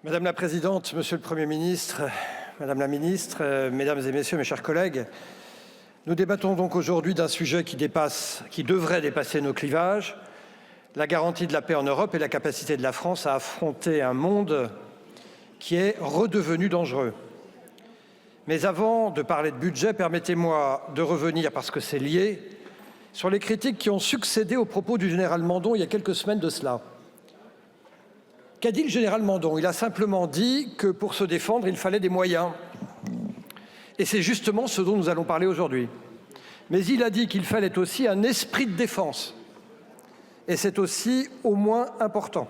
Madame la Présidente, Monsieur le Premier ministre, Madame la Ministre, Mesdames et Messieurs, mes chers collègues, nous débattons donc aujourd'hui d'un sujet qui devrait dépasser nos clivages, la garantie de la paix en Europe et la capacité de la France à affronter un monde qui est redevenu dangereux. Mais avant de parler de budget, permettez-moi de revenir, parce que c'est lié, sur les critiques qui ont succédé aux propos du général Mandon il y a quelques semaines de cela. Qu'a dit le général Mandon? Il a simplement dit que pour se défendre, il fallait des moyens. Et c'est justement ce dont nous allons parler aujourd'hui. Mais il a dit qu'il fallait aussi un esprit de défense. Et c'est aussi au moins important.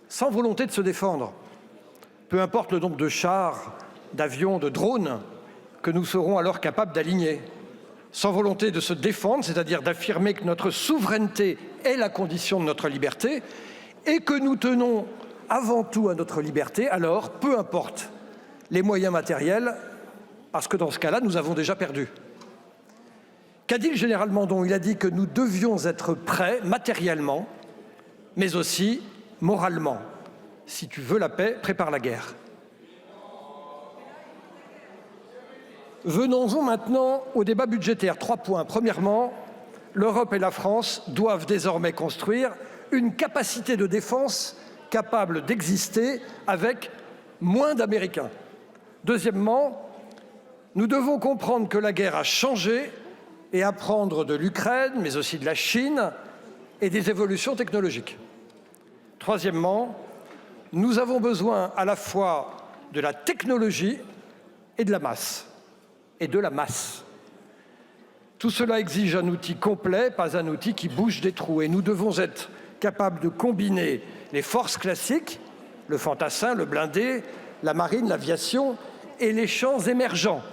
Sans volonté de se défendre, peu importe le nombre de chars, d'avions, de drones que nous serons alors capables d'aligner. Sans volonté de se défendre, c'est-à-dire d'affirmer que notre souveraineté est la condition de notre liberté, et que nous tenons avant tout à notre liberté, alors peu importe les moyens matériels, parce que dans ce cas-là, nous avons déjà perdu. Qu'a dit le général Mandon? Il a dit que nous devions être prêts matériellement, mais aussi moralement. Si tu veux la paix, prépare la guerre. Venons-en maintenant au débat budgétaire. 3 points. Premièrement, l'Europe et la France doivent désormais construire une capacité de défense capable d'exister avec moins d'Américains. Deuxièmement, nous devons comprendre que la guerre a changé et apprendre de l'Ukraine, mais aussi de la Chine et des évolutions technologiques. Troisièmement, nous avons besoin à la fois de la technologie et de la masse. Tout cela exige un outil complet, pas un outil qui bouge des trous. Et nous devons être capables de combiner les forces classiques, le fantassin, le blindé, la marine, l'aviation, et les champs émergents,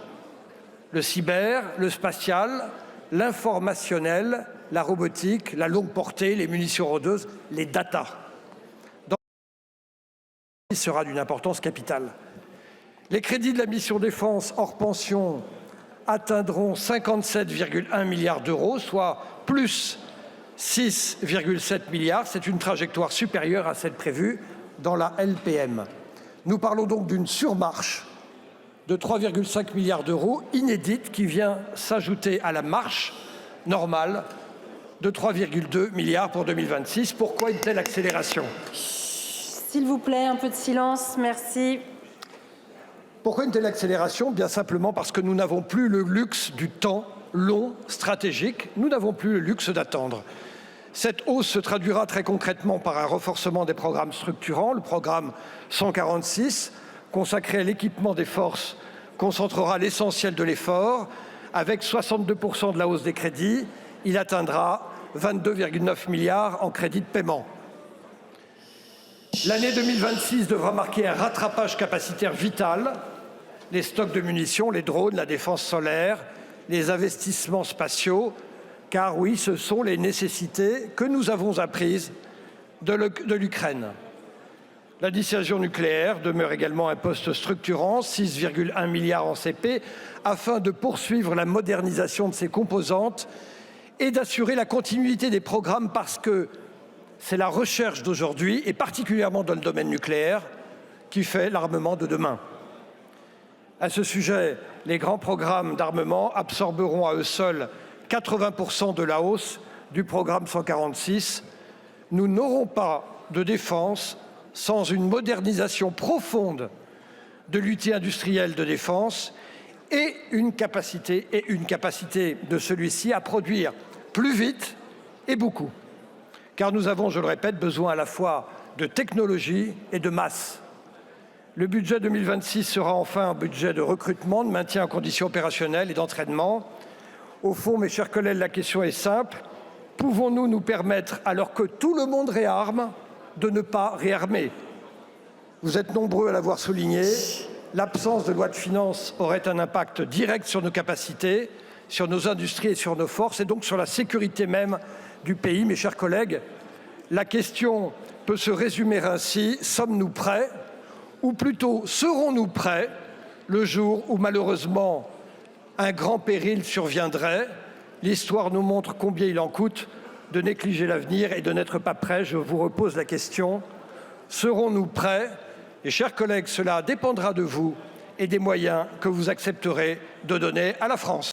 le cyber, le spatial, l'informationnel, la robotique, la longue portée, les munitions rôdeuses, les data. Ce sera d'une importance capitale. Les crédits de la mission défense hors pension atteindront 57,1 milliards d'euros, soit plus 6,7 milliards. C'est une trajectoire supérieure à celle prévue dans la LPM. Nous parlons donc d'une surmarche de 3,5 milliards d'euros inédite qui vient s'ajouter à la marche normale de 3,2 milliards pour 2026. Pourquoi une telle accélération? S'il vous plaît, un peu de silence, merci. Pourquoi une telle accélération? Bien simplement parce que nous n'avons plus le luxe du temps long, stratégique. Nous n'avons plus le luxe d'attendre. Cette hausse se traduira très concrètement par un renforcement des programmes structurants. Le programme 146, consacré à l'équipement des forces, concentrera l'essentiel de l'effort. Avec 62% de la hausse des crédits, il atteindra 22,9 milliards en crédits de paiement. L'année 2026 devra marquer un rattrapage capacitaire vital. Les stocks de munitions, les drones, la défense solaire, les investissements spatiaux, car oui, ce sont les nécessités que nous avons apprises de l'Ukraine. La dissuasion nucléaire demeure également un poste structurant, 6,1 milliards en CP, afin de poursuivre la modernisation de ses composantes et d'assurer la continuité des programmes, parce que c'est la recherche d'aujourd'hui, et particulièrement dans le domaine nucléaire, qui fait l'armement de demain. À ce sujet, les grands programmes d'armement absorberont à eux seuls 80% de la hausse du programme 146. Nous n'aurons pas de défense sans une modernisation profonde de l'outil industriel de défense et une capacité de celui-ci à produire plus vite et beaucoup. Car nous avons, je le répète, besoin à la fois de technologie et de masse. Le budget 2026 sera enfin un budget de recrutement, de maintien en conditions opérationnelles et d'entraînement. Au fond, mes chers collègues, la question est simple. Pouvons-nous nous permettre, alors que tout le monde réarme, de ne pas réarmer? Vous êtes nombreux à l'avoir souligné. L'absence de loi de finances aurait un impact direct sur nos capacités, sur nos industries et sur nos forces, et donc sur la sécurité même du pays. Mes chers collègues, la question peut se résumer ainsi: sommes-nous prêts? Ou plutôt, serons-nous prêts le jour où malheureusement un grand péril surviendrait? L'histoire nous montre combien il en coûte de négliger l'avenir et de n'être pas prêts. Je vous repose la question: serons-nous prêts? Et chers collègues, cela dépendra de vous et des moyens que vous accepterez de donner à la France.